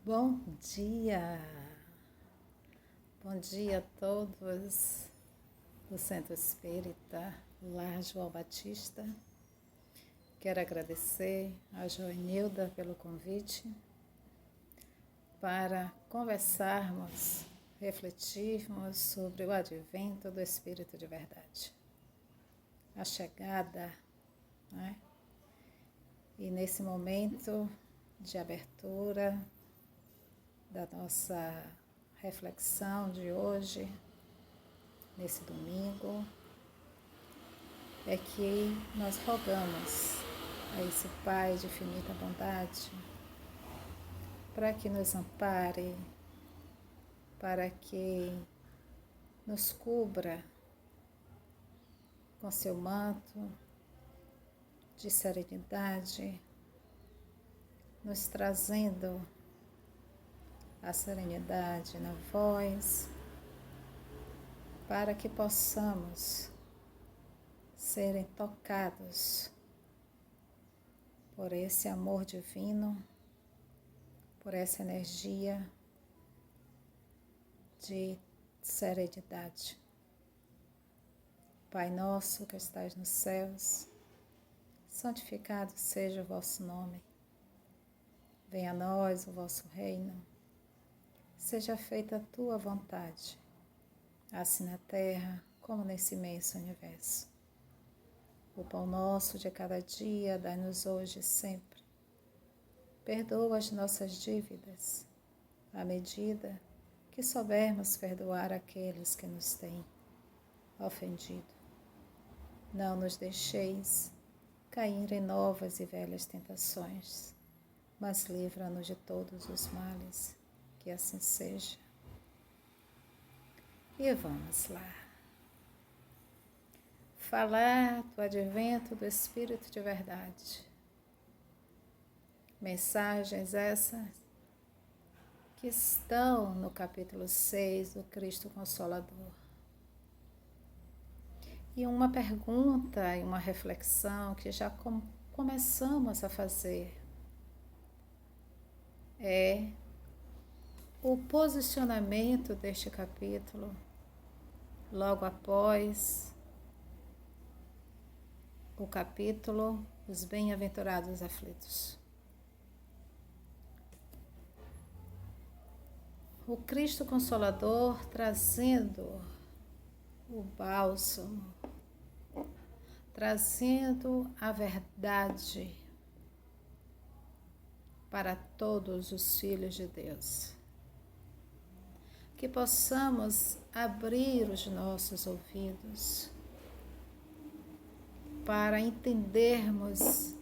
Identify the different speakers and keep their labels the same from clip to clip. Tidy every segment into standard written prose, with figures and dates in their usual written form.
Speaker 1: Bom dia! Bom dia a todos do Centro Espírita Lar João Batista. Quero agradecer a Joanilda pelo convite para conversarmos, refletirmos sobre o advento do Espírito de Verdade, a chegada, né? E nesse momento de abertura da nossa reflexão de hoje, nesse domingo, é que nós rogamos a esse Pai de infinita bondade para que nos ampare, para que nos cubra com seu manto de serenidade, nos trazendo a serenidade na voz, para que possamos serem tocados por esse amor divino, por essa energia de serenidade. Pai nosso que estais nos céus, santificado seja o vosso nome. Venha a nós o vosso reino. Seja feita a tua vontade, assim na terra como nesse imenso universo. O pão nosso de cada dia dai-nos hoje e sempre. Perdoa as nossas dívidas, à medida que soubermos perdoar aqueles que nos têm ofendido. Não nos deixeis cair em novas e velhas tentações, mas livra-nos de todos os males, que assim seja. E vamos lá. Falar do advento do Espírito de Verdade. Mensagens essas que estão no capítulo 6 do Cristo Consolador. E uma pergunta e uma reflexão que já começamos a fazer é o posicionamento deste capítulo logo após o capítulo Os Bem-aventurados Aflitos. O Cristo Consolador trazendo o bálsamo, trazendo a verdade para todos os filhos de Deus. Que possamos abrir os nossos ouvidos para entendermos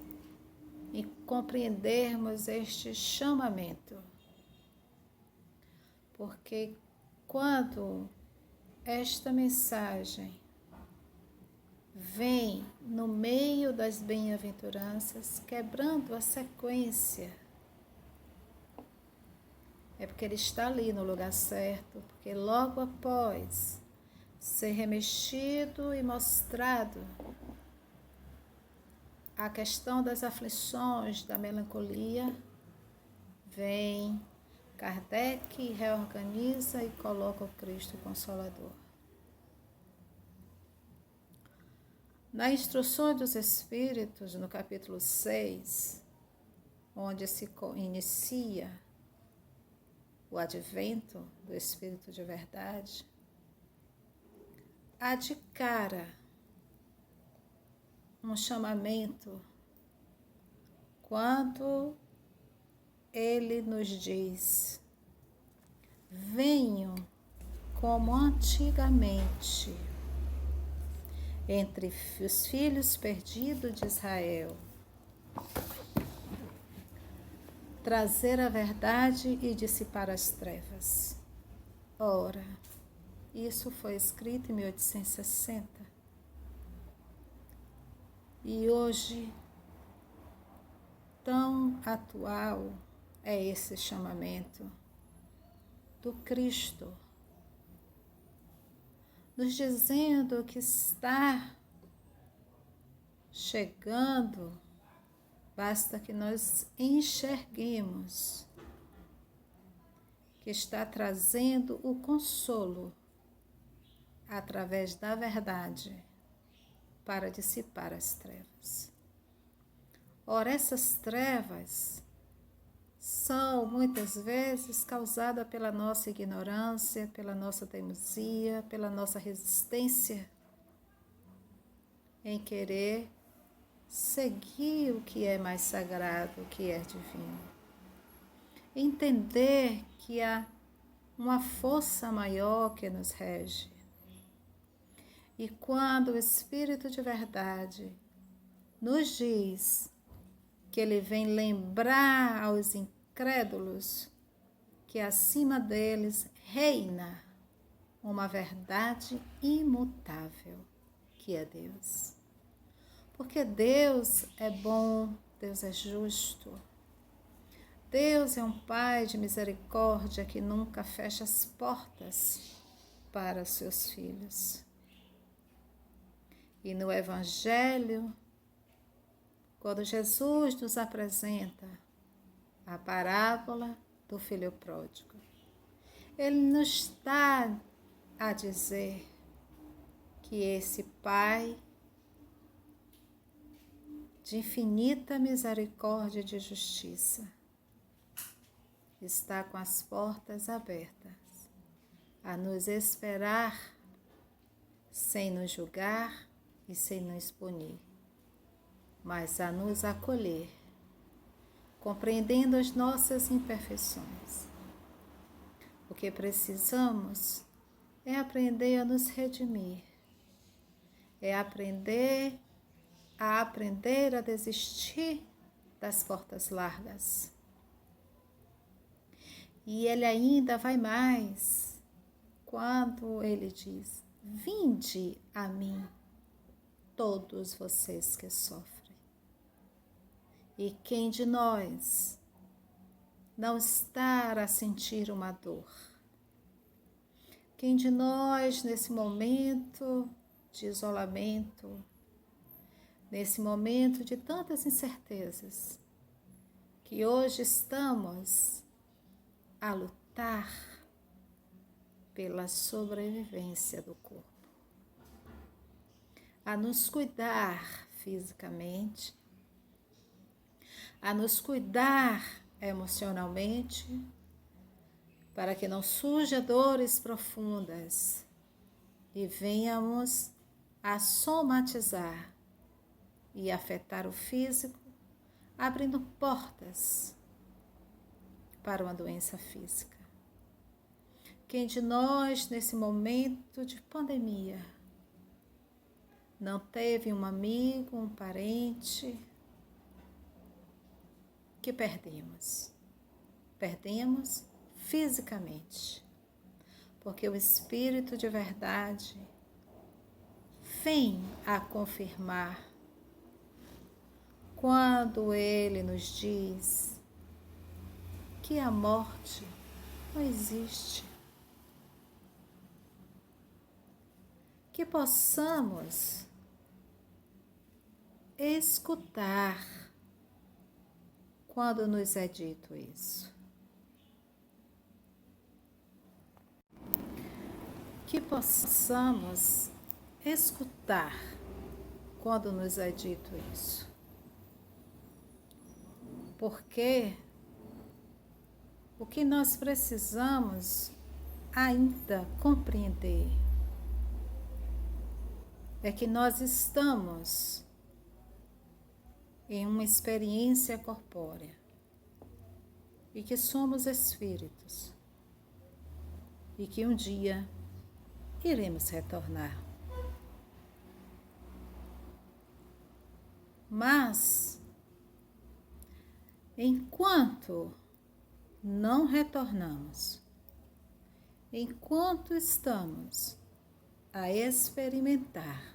Speaker 1: e compreendermos este chamamento. Porque quando esta mensagem vem no meio das bem-aventuranças, quebrando a sequência, é porque ele está ali no lugar certo, porque logo após ser remexido e mostrado a questão das aflições, da melancolia, vem Kardec e reorganiza e coloca o Cristo Consolador. Na Instrução dos Espíritos, no capítulo 6, onde se inicia o advento do Espírito de Verdade, há de cara um chamamento quando ele nos diz: venham como antigamente entre os filhos perdidos de Israel, trazer a verdade e dissipar as trevas. Ora, isso foi escrito em 1860. E hoje, tão atual é esse chamamento do Cristo, nos dizendo que está chegando, basta que nós enxerguemos que está trazendo o consolo através da verdade para dissipar as trevas. Ora, essas trevas são muitas vezes causadas pela nossa ignorância, pela nossa teimosia, pela nossa resistência em querer seguir o que é mais sagrado, o que é divino. Entender que há uma força maior que nos rege. E quando o Espírito de verdade nos diz que ele vem lembrar aos incrédulos que acima deles reina uma verdade imutável, que é Deus. Porque Deus é bom, Deus é justo. Deus é um Pai de misericórdia que nunca fecha as portas para os seus filhos. E no Evangelho, quando Jesus nos apresenta a parábola do filho pródigo, ele nos está a dizer que esse Pai de infinita misericórdia e de justiça está com as portas abertas a nos esperar sem nos julgar e sem nos punir, mas a nos acolher, compreendendo as nossas imperfeições. O que precisamos é aprender a nos redimir, é aprender a desistir das portas largas. E ele ainda vai mais quando ele diz: vinde a mim, todos vocês que sofrem. E quem de nós não está a sentir uma dor? Quem de nós, nesse momento de isolamento, nesse momento de tantas incertezas, que hoje estamos a lutar pela sobrevivência do corpo, a nos cuidar fisicamente, a nos cuidar emocionalmente, para que não surjam dores profundas e venhamos a somatizar e afetar o físico, abrindo portas para uma doença física. Quem de nós, nesse momento de pandemia, não teve um amigo, um parente que perdemos? Perdemos fisicamente, porque o Espírito de verdade vem a confirmar quando ele nos diz que a morte não existe. Que possamos escutar quando nos é dito isso. Que possamos escutar quando nos é dito isso. Porque o que nós precisamos ainda compreender é que nós estamos em uma experiência corpórea e que somos espíritos e que um dia iremos retornar. Mas, enquanto não retornamos, enquanto estamos a experimentar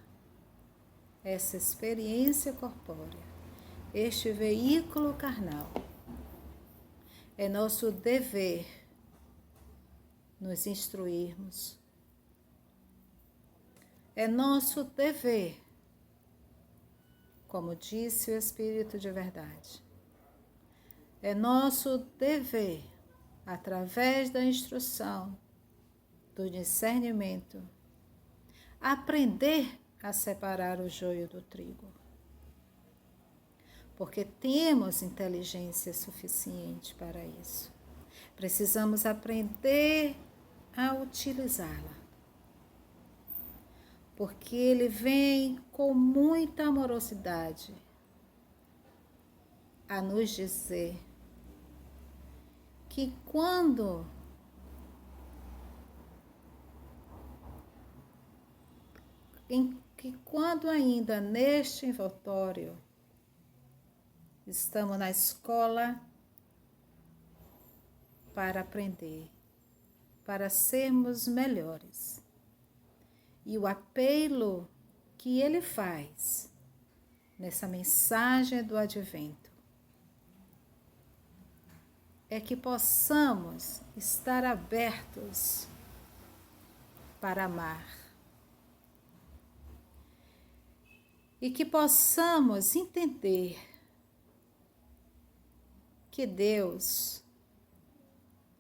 Speaker 1: essa experiência corpórea, este veículo carnal, é nosso dever nos instruirmos. É nosso dever, como disse o Espírito de verdade, é nosso dever através da instrução, do discernimento, aprender a separar o joio do trigo. Porque temos inteligência suficiente para isso. Precisamos aprender a utilizá-la. Porque ele vem com muita amorosidade a nos dizer que quando ainda neste envoltório estamos na escola para aprender, para sermos melhores. E o apelo que ele faz nessa mensagem do Advento é que possamos estar abertos para amar. E que possamos entender que Deus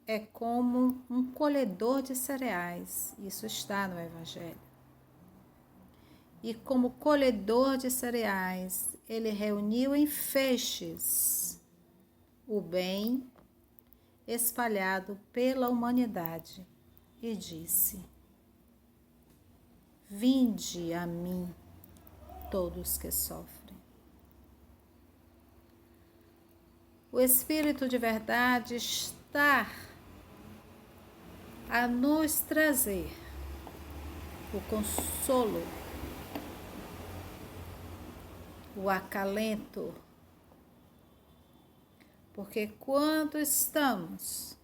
Speaker 1: é como um colhedor de cereais. Isso está no Evangelho. E como colhedor de cereais, ele reuniu em feixes o bem espalhado pela humanidade e disse: vinde a mim, todos que sofrem. O Espírito de verdade está a nos trazer o consolo, o acalento, porque quando estamos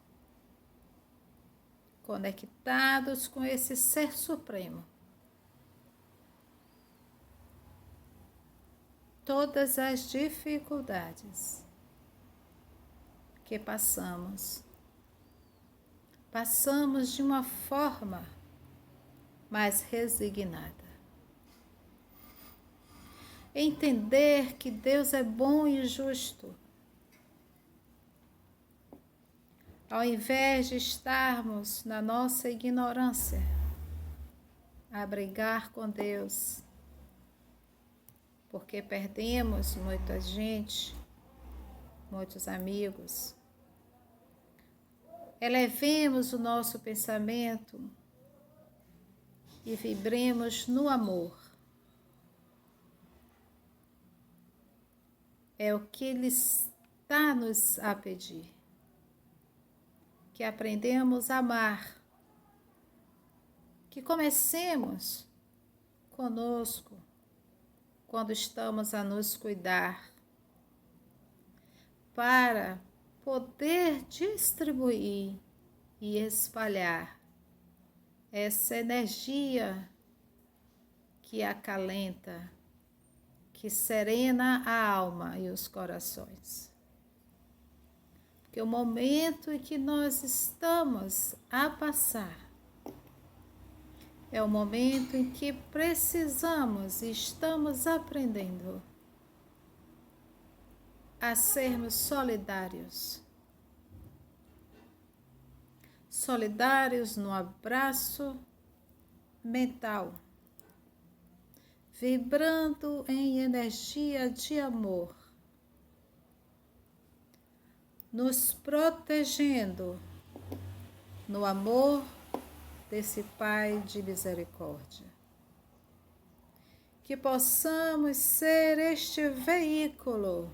Speaker 1: conectados com esse Ser Supremo, todas as dificuldades que passamos de uma forma mais resignada. Entender que Deus é bom e justo. Ao invés de estarmos na nossa ignorância, a brigar com Deus, porque perdemos muita gente, muitos amigos. Elevemos o nosso pensamento e vibremos no amor. É o que Ele está nos a pedir. Que aprendemos a amar. Que comecemos conosco quando estamos a nos cuidar, para poder distribuir e espalhar essa energia que acalenta, que serena a alma e os corações. Porque o momento em que nós estamos a passar é o momento em que precisamos e estamos aprendendo a sermos solidários. Solidários no abraço mental, vibrando em energia de amor, nos protegendo no amor desse Pai de misericórdia. Que possamos ser este veículo,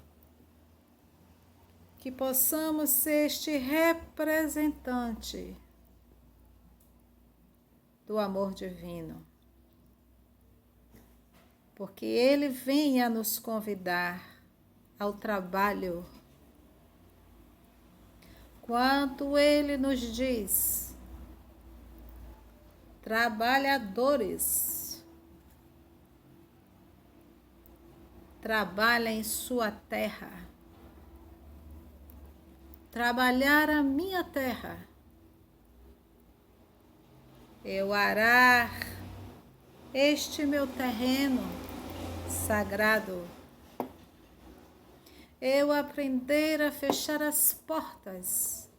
Speaker 1: que possamos ser este representante do amor divino. Porque Ele vem a nos convidar ao trabalho. Quando Ele nos diz: trabalhadores, trabalhem em sua terra. Trabalhar a minha terra. Eu arar este meu terreno sagrado. Eu aprender a fechar as portas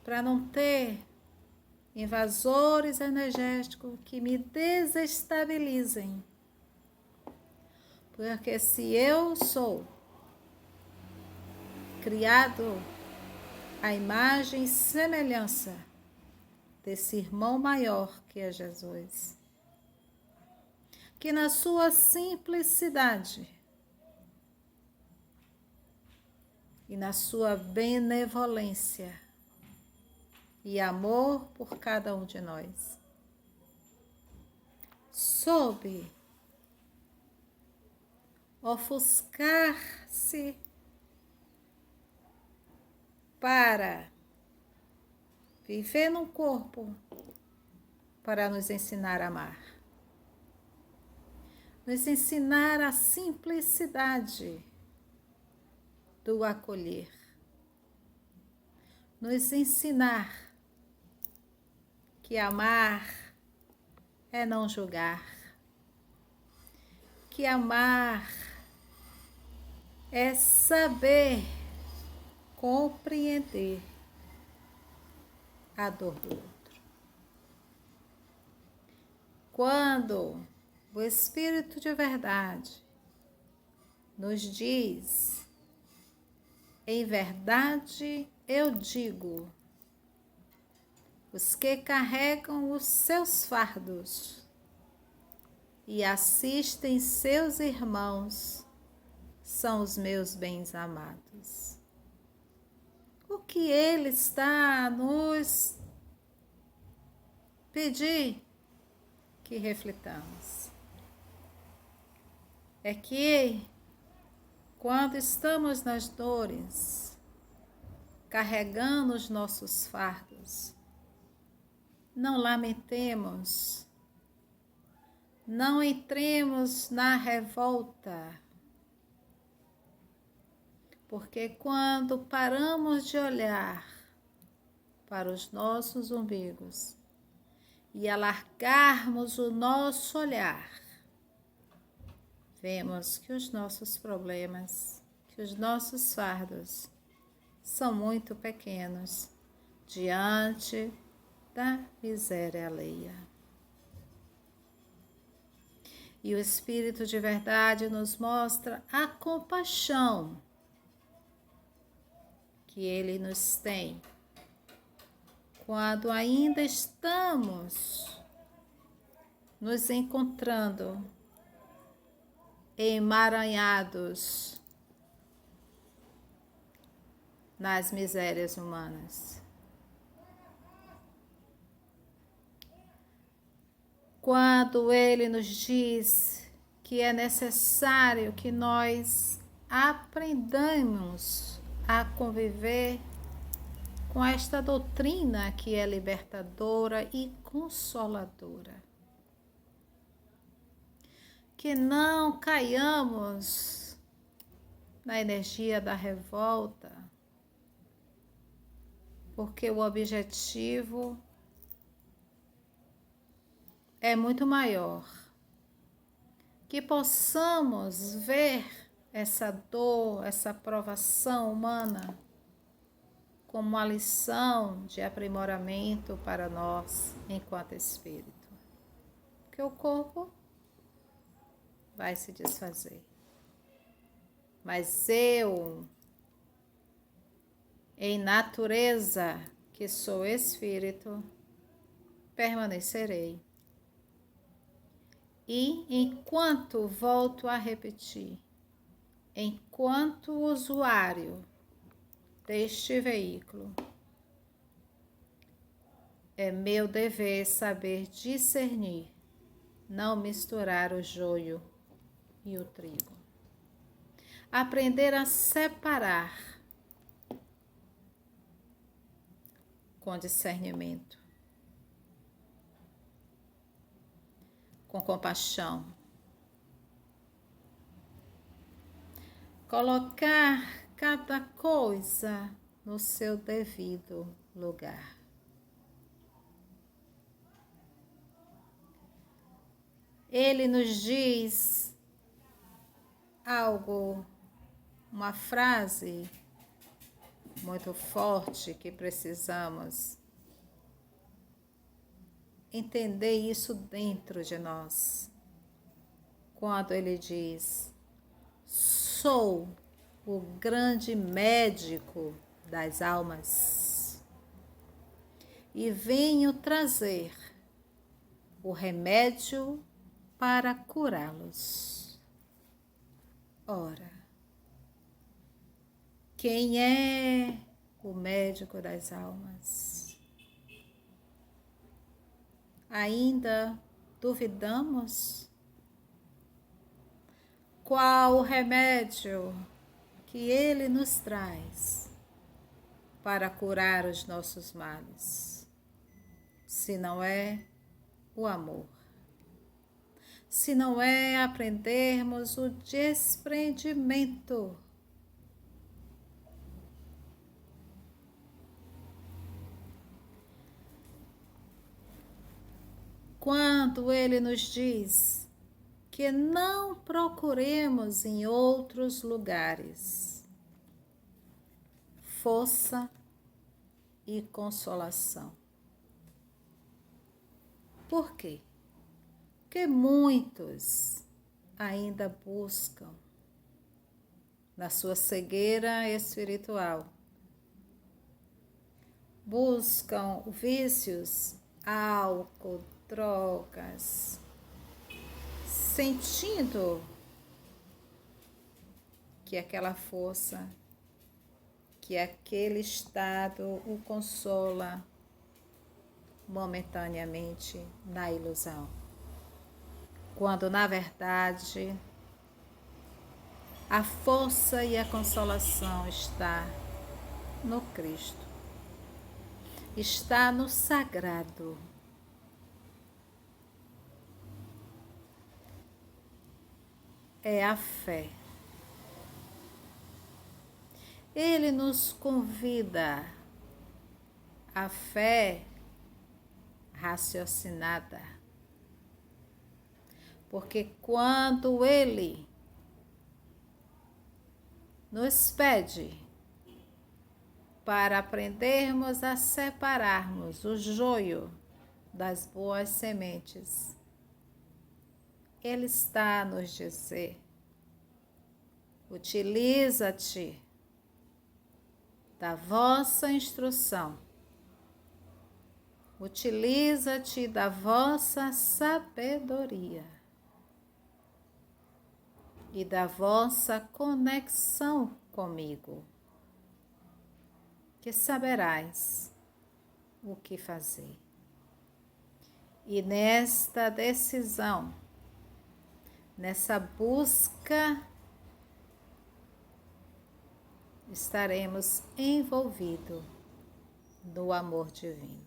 Speaker 1: para não ter invasores energéticos que me desestabilizem. Porque se eu sou criado à imagem e semelhança desse irmão maior que é Jesus, que na sua simplicidade e na sua benevolência e amor por cada um de nós, soube ofuscar-se para viver num corpo para nos ensinar a amar, nos ensinar a simplicidade do acolher, nos ensinar que amar é não julgar, que amar é saber compreender a dor do outro. Quando o Espírito de verdade nos diz, em verdade eu digo, os que carregam os seus fardos e assistem seus irmãos são os meus bens amados. O que ele está a nos pedir que reflitamos é que quando estamos nas dores, carregando os nossos fardos, não lamentemos, não entremos na revolta, porque quando paramos de olhar para os nossos umbigos e alargarmos o nosso olhar, vemos que os nossos problemas, que os nossos fardos são muito pequenos diante da miséria alheia. E o Espírito de verdade nos mostra a compaixão que ele nos tem quando ainda estamos nos encontrando emaranhados nas misérias humanas. Quando ele nos diz que é necessário que nós aprendamos a conviver com esta doutrina que é libertadora e consoladora. Que não caiamos na energia da revolta, porque o objetivo é muito maior. Que possamos ver essa dor, essa provação humana como uma lição de aprimoramento para nós enquanto espírito. Porque o corpo vai se desfazer. Mas eu, em natureza, que sou espírito, permanecerei. E enquanto, volto a repetir, enquanto usuário deste veículo, é meu dever saber discernir, não misturar o joio e o trigo. Aprender a separar com discernimento, com compaixão. Colocar cada coisa no seu devido lugar. Ele nos diz algo, uma frase muito forte que precisamos entender isso dentro de nós. Quando ele diz: sou o grande médico das almas e venho trazer o remédio para curá-los. Ora, quem é o médico das almas? Ainda duvidamos? Qual o remédio que ele nos traz para curar os nossos males? Se não é o amor, se não é aprendermos o desprendimento. Quando ele nos diz que não procuremos em outros lugares força e consolação. Por quê? Porque muitos ainda buscam, na sua cegueira espiritual, buscam vícios, álcool, drogas, sentindo que aquela força, que aquele estado o consola momentaneamente na ilusão. Quando, na verdade, a força e a consolação está no Cristo, está no sagrado. É a fé. Ele nos convida à fé raciocinada. Porque quando ele nos pede para aprendermos a separarmos o joio das boas sementes, ele está a nos dizer: utiliza-te da vossa instrução, utiliza-te da vossa sabedoria e da vossa conexão comigo, que saberás o que fazer. E nesta decisão, nessa busca, estaremos envolvidos no amor divino.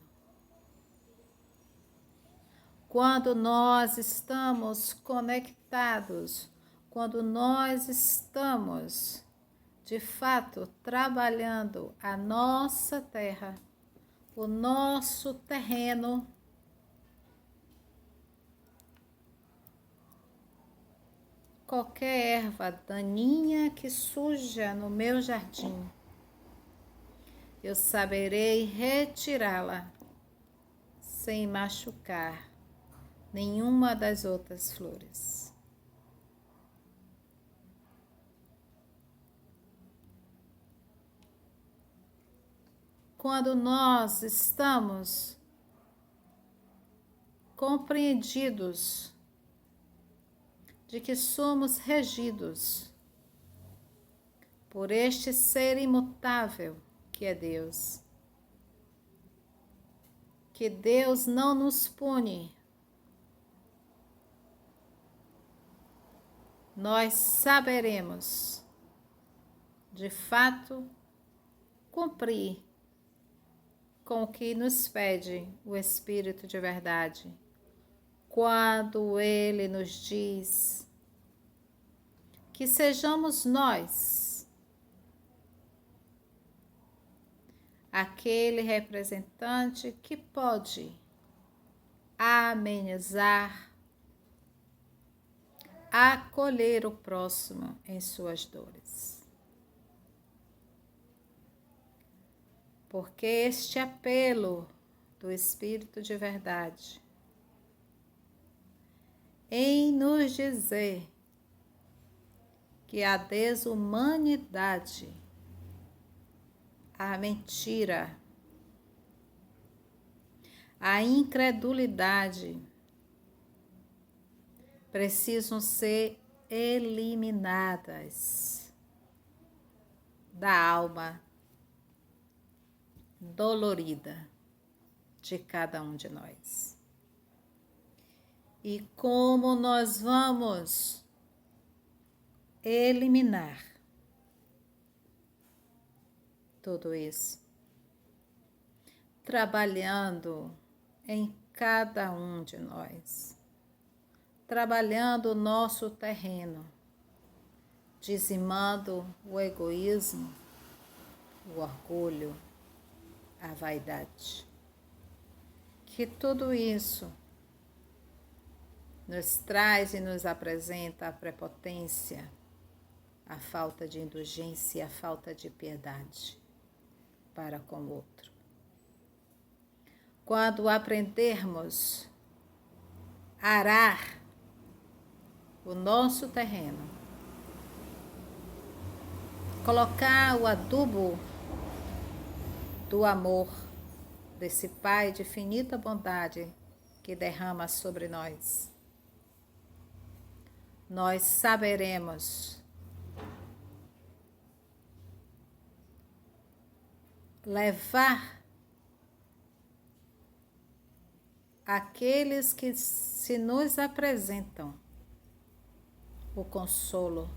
Speaker 1: Quando nós estamos conectados, quando nós estamos, de fato, trabalhando a nossa terra, o nosso terreno, qualquer erva daninha que surja no meu jardim, eu saberei retirá-la sem machucar nenhuma das outras flores. Quando nós estamos compreendidos de que somos regidos por este ser imutável que é Deus, que Deus não nos pune, nós saberemos, de fato, cumprir com o que nos pede o Espírito de verdade, quando Ele nos diz que sejamos nós aquele representante que pode amenizar, acolher o próximo em suas dores. porque este apelo do Espírito de verdade em nos dizer que a desumanidade, a mentira, a incredulidade precisam ser eliminadas da alma dolorida de cada um de nós. E como nós vamos eliminar tudo isso? Trabalhando em cada um de nós, trabalhando o nosso terreno, dizimando o egoísmo, o orgulho, a vaidade. Que tudo isso nos traz e nos apresenta a prepotência, a falta de indulgência, a falta de piedade para com o outro. Quando aprendermos a arar o nosso terreno, colocar o adubo do amor desse Pai de infinita bondade que derrama sobre nós, nós saberemos levar aqueles que se nos apresentam o consolo,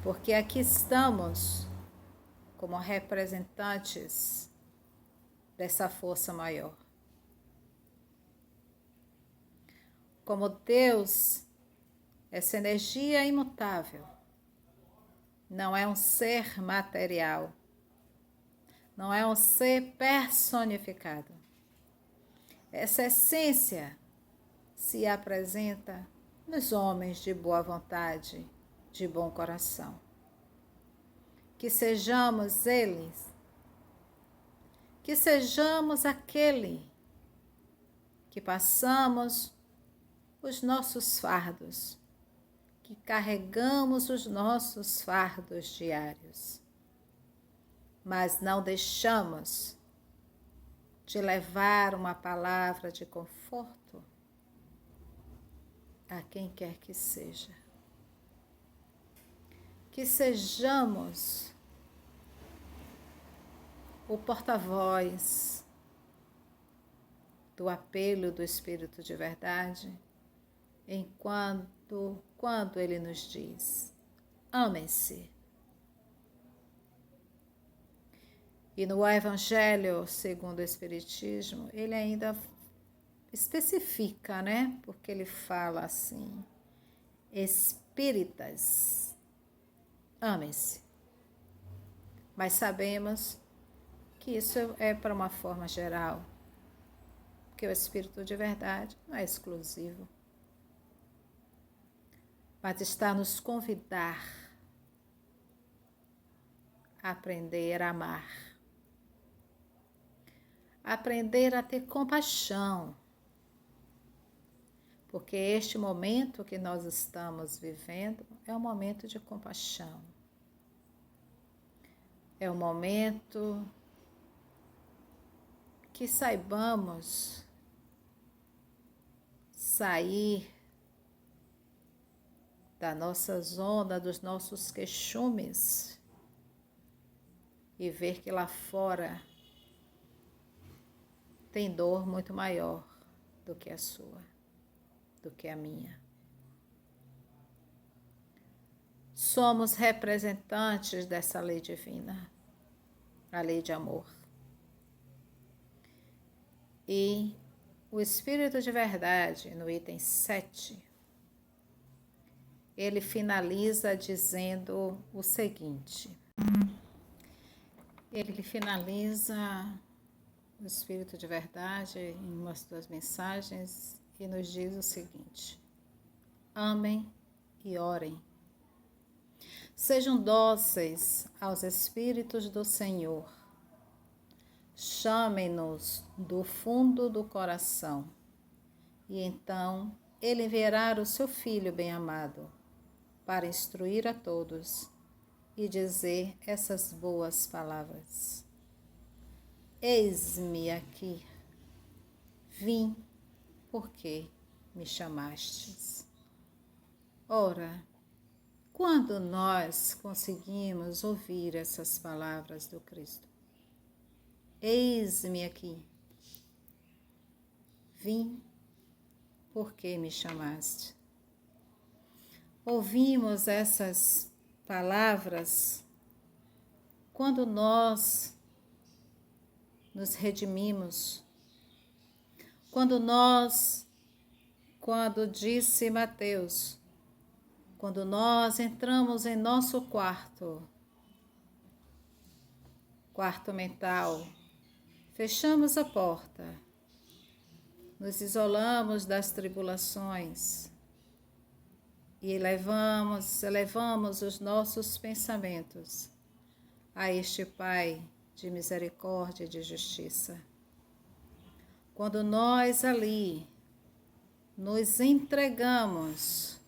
Speaker 1: porque aqui estamos como representantes dessa força maior. Como Deus, essa energia imutável, não é um ser material, não é um ser personificado. Essa essência se apresenta nos homens de boa vontade, de bom coração. Que sejamos eles, que sejamos aquele que passamos os nossos fardos, que carregamos os nossos fardos diários, mas não deixamos de levar uma palavra de conforto a quem quer que seja. Que sejamos o porta-voz do apelo do Espírito de verdade, quando ele nos diz: amem-se. E no Evangelho segundo o Espiritismo, ele ainda especifica, né? Porque ele fala assim: espíritas, amem-se. Mas sabemos que isso é para uma forma geral, porque o Espírito de verdade não é exclusivo, mas está a nos convidar a aprender a amar, aprender a ter compaixão, porque este momento que nós estamos vivendo é um momento de compaixão, é um momento que saibamos sair da nossa zona, dos nossos queixumes e ver que lá fora tem dor muito maior do que a sua, do que a minha. Somos representantes dessa lei divina, a lei de amor. E o Espírito de verdade, no item 7, ele finaliza dizendo o seguinte. Ele finaliza o Espírito de verdade em umas duas mensagens e nos diz o seguinte: amem e orem. Sejam dóceis aos Espíritos do Senhor Chamem-nos do fundo do coração, e então ele enviará o seu Filho bem-amado para instruir a todos e dizer essas boas palavras. Eis-me aqui, vim porque me chamastes. Ora, quando nós conseguimos ouvir essas palavras do Cristo? Eis-me aqui, vim porque me chamaste. Ouvimos essas palavras quando nós nos redimimos, quando disse Mateus, quando nós entramos em nosso quarto mental, fechamos a porta, nos isolamos das tribulações e elevamos os nossos pensamentos a este Pai de misericórdia e de justiça. Quando nós ali nos entregamos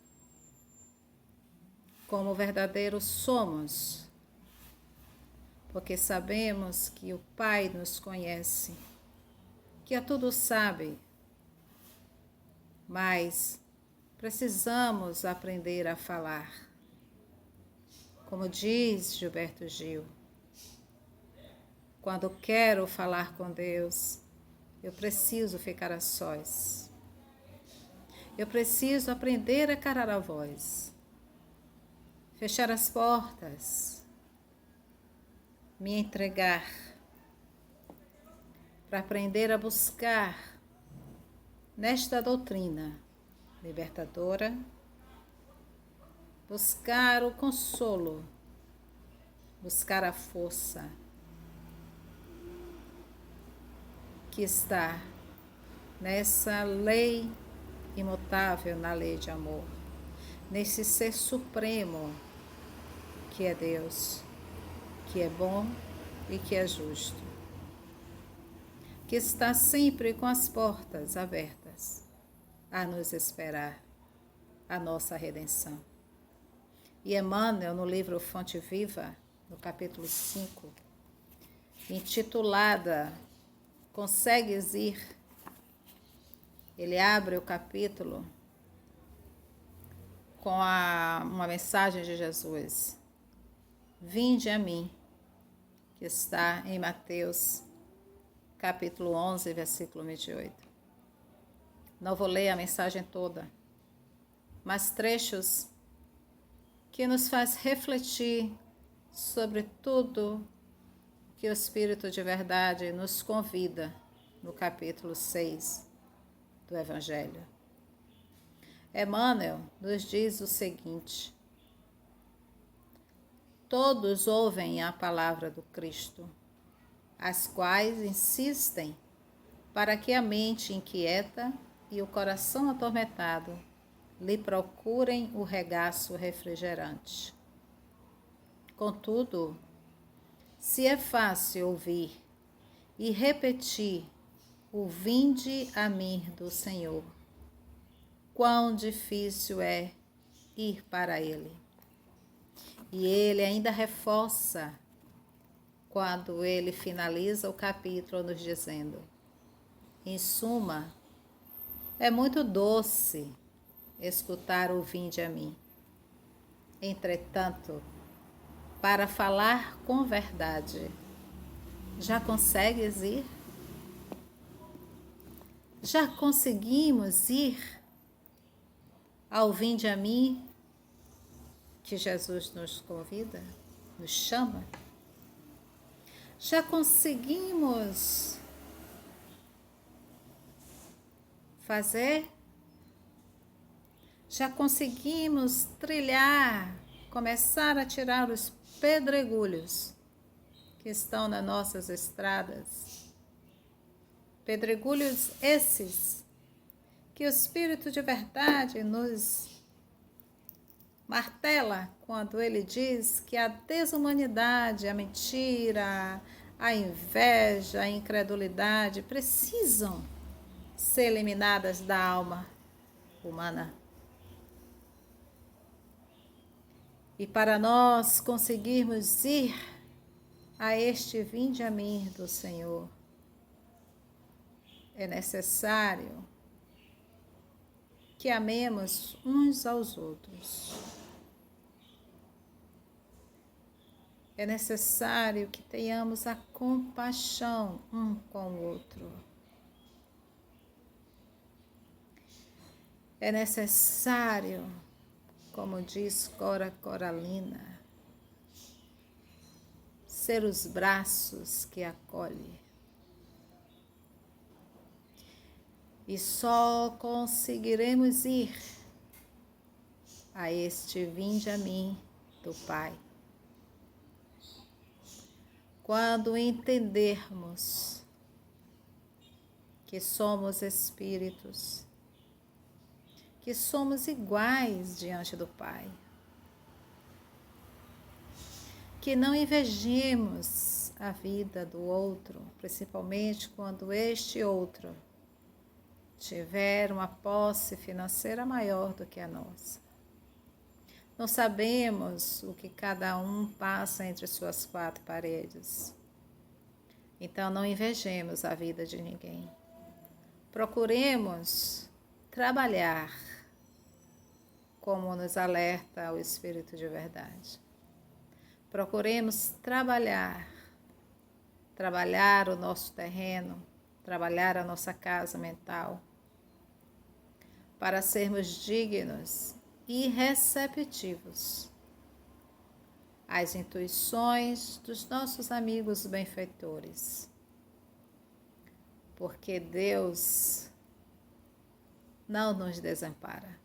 Speaker 1: como verdadeiros somos, porque sabemos que o Pai nos conhece, que a tudo sabe, mas precisamos aprender a falar. Como diz Gilberto Gil, quando quero falar com Deus, eu preciso ficar a sós. Eu preciso aprender a calar a voz, fechar as portas, me entregar, para aprender a buscar nesta doutrina libertadora, buscar o consolo, buscar a força que está nessa lei imutável, na lei de amor, nesse ser supremo que é Deus, que é bom e que é justo, que está sempre com as portas abertas a nos esperar a nossa redenção. E Emmanuel, no livro Fonte Viva, no capítulo 5, intitulada Consegues ir? Ele abre o capítulo com uma mensagem de Jesus. Vinde a mim, que está em Mateus, capítulo 11, versículo 28. Não vou ler a mensagem toda, mas trechos que nos faz refletir sobre tudo que o Espírito de Verdade nos convida no capítulo 6 do Evangelho. Emmanuel nos diz o seguinte: todos ouvem a palavra do Cristo, as quais insistem para que a mente inquieta e o coração atormentado lhe procurem o regaço refrigerante. Contudo, se é fácil ouvir e repetir o vinde a mim do Senhor, quão difícil é ir para Ele. E ele ainda reforça quando ele finaliza o capítulo nos dizendo: em suma, é muito doce escutar o vinde a mim. Entretanto, para falar com verdade, já consegues ir? Já conseguimos ir ao vinde a mim que Jesus nos convida, nos chama? Já conseguimos fazer? Já conseguimos trilhar, começar a tirar os pedregulhos que estão nas nossas estradas? Pedregulhos esses que o Espírito de Verdade nos martela quando ele diz que a desumanidade, a mentira, a inveja, a incredulidade precisam ser eliminadas da alma humana. E para nós conseguirmos ir a este vinde a mim do Senhor, é necessário que amemos uns aos outros. É necessário que tenhamos a compaixão um com o outro. É necessário, como diz Cora Coralina, ser os braços que acolhem. E só conseguiremos ir a este vinde a mim do Pai quando entendermos que somos espíritos, que somos iguais diante do Pai, que não invejemos a vida do outro, principalmente quando este outro tiver uma posse financeira maior do que a nossa. Não sabemos o que cada um passa entre suas quatro paredes. Então não invejemos a vida de ninguém. Procuremos trabalhar como nos alerta o Espírito de verdade. Procuremos trabalhar o nosso terreno, trabalhar a nossa casa mental, para sermos dignos e receptivos às intuições dos nossos amigos benfeitores. Porque Deus não nos desampara.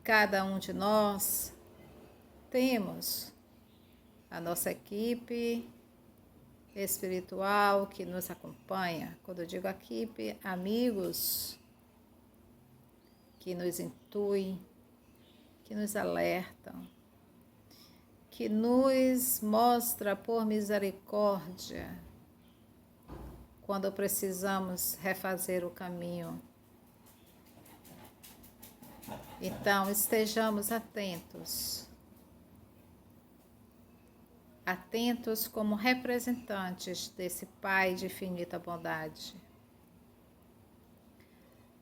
Speaker 1: Cada um de nós temos a nossa equipe espiritual que nos acompanha. Quando eu digo equipe, amigos que nos intuem, que nos alertam, que nos mostra por misericórdia quando precisamos refazer o caminho. Então, estejamos atentos como representantes desse Pai de infinita bondade.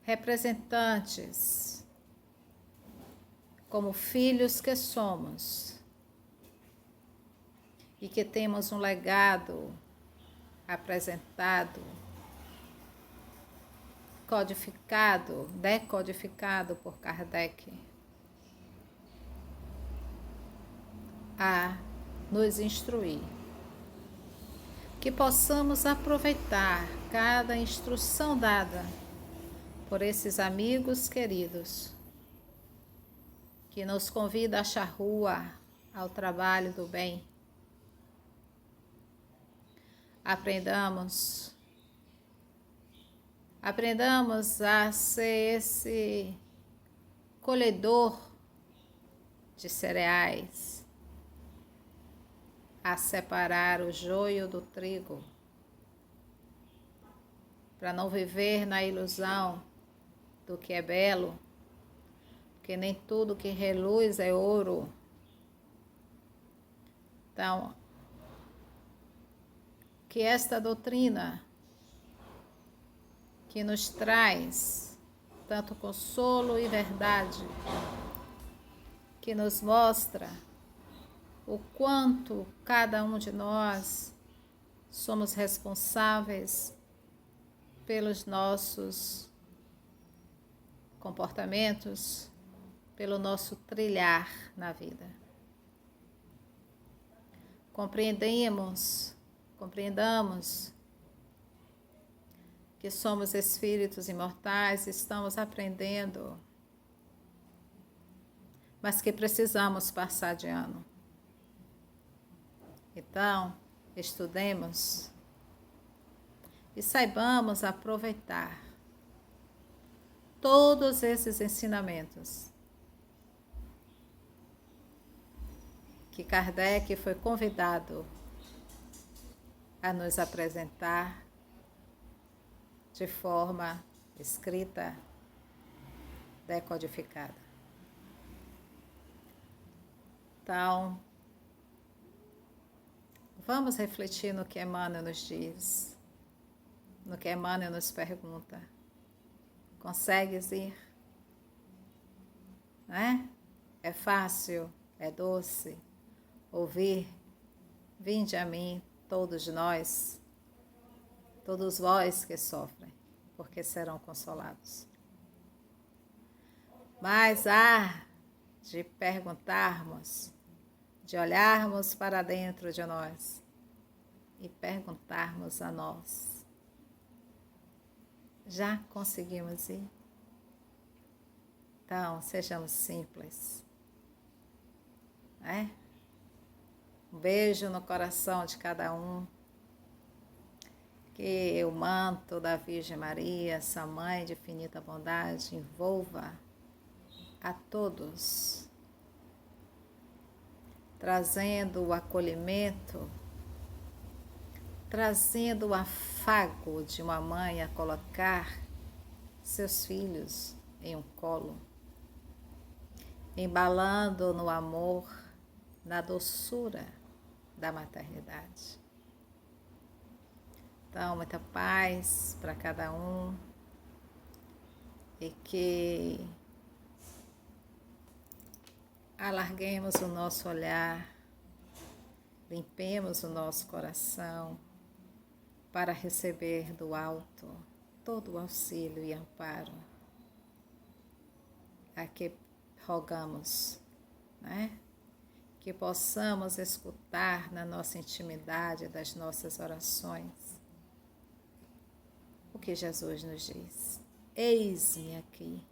Speaker 1: Representantes como filhos que somos e que temos um legado apresentado, decodificado por Kardec, a nos instruir. Que possamos aproveitar cada instrução dada por esses amigos queridos, que nos convida a achar rua ao trabalho do bem. Aprendamos a ser esse colhedor de cereais, a separar o joio do trigo, para não viver na ilusão do que é belo, porque nem tudo que reluz é ouro. Então, que esta doutrina que nos traz tanto consolo e verdade, que nos mostra o quanto cada um de nós somos responsáveis pelos nossos comportamentos, pelo nosso trilhar na vida. Compreendamos que somos espíritos imortais, estamos aprendendo, mas que precisamos passar de ano. Então, estudemos e saibamos aproveitar todos esses ensinamentos que Kardec foi convidado a nos apresentar de forma escrita, decodificada. Então, vamos refletir no que Emmanuel nos diz, no que Emmanuel nos pergunta. Consegues ir? Né? É fácil, é doce ouvir: vinde a mim, todos nós, todos vós que sofrem, porque serão consolados. Mas há de perguntarmos, de olharmos para dentro de nós e perguntarmos a nós: já conseguimos ir? Então, sejamos simples, né? Um beijo no coração de cada um. Que o manto da Virgem Maria, essa Mãe de infinita bondade, envolva a todos, trazendo o acolhimento, trazendo o afago de uma mãe a colocar seus filhos em um colo, embalando no amor, na doçura da maternidade. Então, muita paz para cada um e que alarguemos o nosso olhar, limpemos o nosso coração para receber do alto todo o auxílio e amparo a que rogamos, né? Que possamos escutar na nossa intimidade das nossas orações o que Jesus nos diz: eis-me aqui,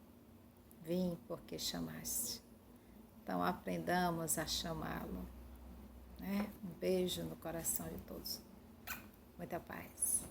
Speaker 1: vim porque chamaste. Então aprendamos a chamá-lo, né? Um beijo no coração de todos. Muita paz.